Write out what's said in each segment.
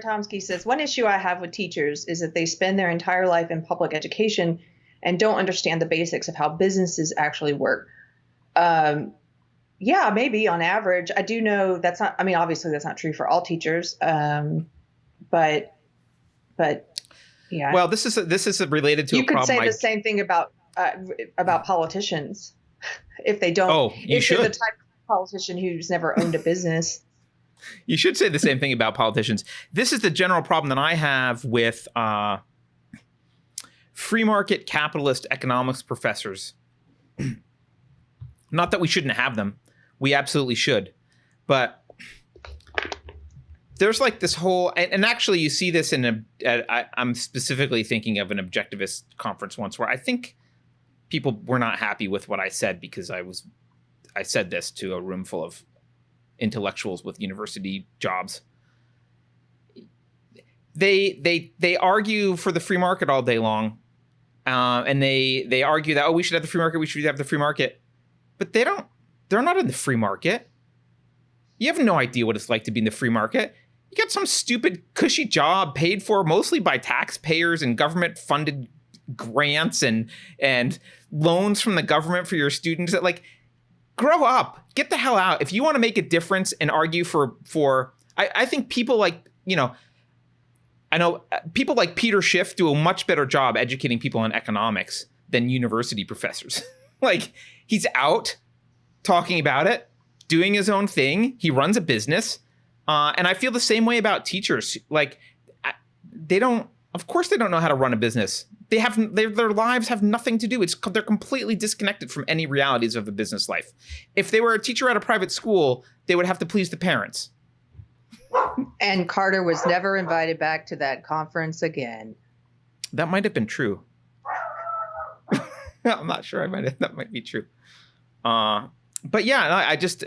Tomsky says, one issue I have with teachers is that they spend their entire life in public education and don't understand the basics of how businesses actually work. Yeah, maybe on average. I do know that's not, I mean, obviously that's not true for all teachers. But yeah. Well, this is related to you a could problem. say the same thing about politicians. If they don't, you should. They're the type of politician who's never owned a business. You should say the same thing about politicians. This is the general problem that I have with free market capitalist economics professors. Not that we shouldn't have them. We absolutely should. But there's like this whole, and actually you see this I'm specifically thinking of an objectivist conference once where I think people were not happy with what I said because I said this to a room full of intellectuals with university jobs. They argue for the free market all day long. And they argue that, we should have the free market. We should have the free market. But they're not in the free market. You have no idea what it's like to be in the free market. You got some stupid cushy job paid for mostly by taxpayers and government funded grants and loans from the government for your students. That, like, grow up, get the hell out. If you want to make a difference and argue for I think people like, I know people like Peter Schiff do a much better job educating people on economics than university professors. Like, he's out talking about it, doing his own thing. He runs a business. And I feel the same way about teachers. Like, of course they don't know how to run a business. Their lives have nothing to do. They're completely disconnected from any realities of the business life. If they were a teacher at a private school, they would have to please the parents. And Carter was never invited back to that conference again. That might have been true. I'm not sure. That might be true. But yeah, I just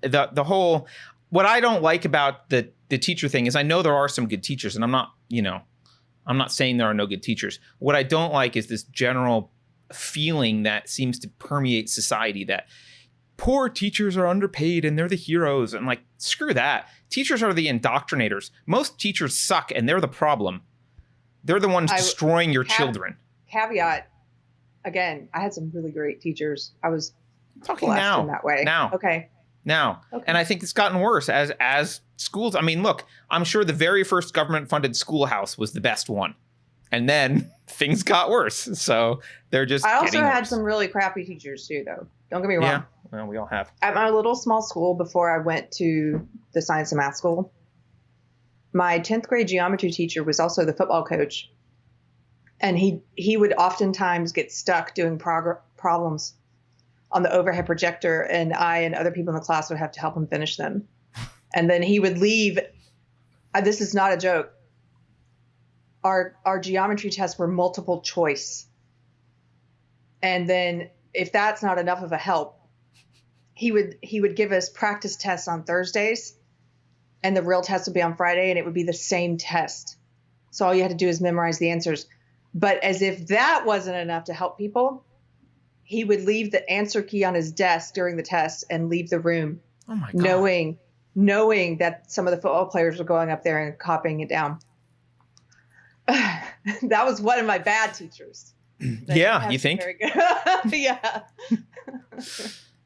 the whole, what I don't like about the teacher thing is I know there are some good teachers, and I'm not saying there are no good teachers. What I don't like is this general feeling that seems to permeate society that poor teachers are underpaid and they're the heroes. And like, screw that. Teachers are the indoctrinators. Most teachers suck and they're the problem. They're the ones destroying your children. Caveat, again, I had some really great teachers. I was talking blessed now in that way. Okay. And I think it's gotten worse as schools. I mean, look, I'm sure the very first government-funded schoolhouse was the best one. And then things got worse. So they're just I also had worse. some really crappy teachers too, though. Don't get me wrong. Yeah, well, we all have. At my little small school before I went to the science and math school, my 10th grade geometry teacher was also the football coach. And he would oftentimes get stuck doing problems on the overhead projector, and I and other people in the class would have to help him finish them. And then he would leave. This is not a joke. Our geometry tests were multiple choice. And then if that's not enough of a help, he would give us practice tests on Thursdays, and the real test would be on Friday, and it would be the same test. So all you had to do is memorize the answers. But as if that wasn't enough to help people, he would leave the answer key on his desk during the test and leave the room. Oh my God. Knowing that some of the football players were going up there and copying it down. That was one of my bad teachers. Yeah, you think? Very good. Yeah.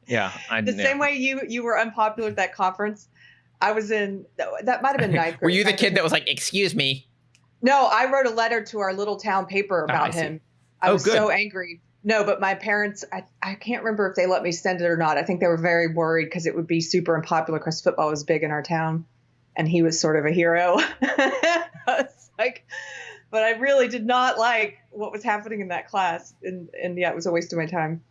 Yeah. Same way you were unpopular at that conference. I was in, that might have been ninth grade. Were you the kid that was like, excuse me? No, I wrote a letter to our little town paper about him. I was so angry. No, but my parents, I can't remember if they let me send it or not. I think they were very worried because it would be super unpopular because football was big in our town and he was sort of a hero. I was like, but I really did not like what was happening in that class. And yeah, it was a waste of my time.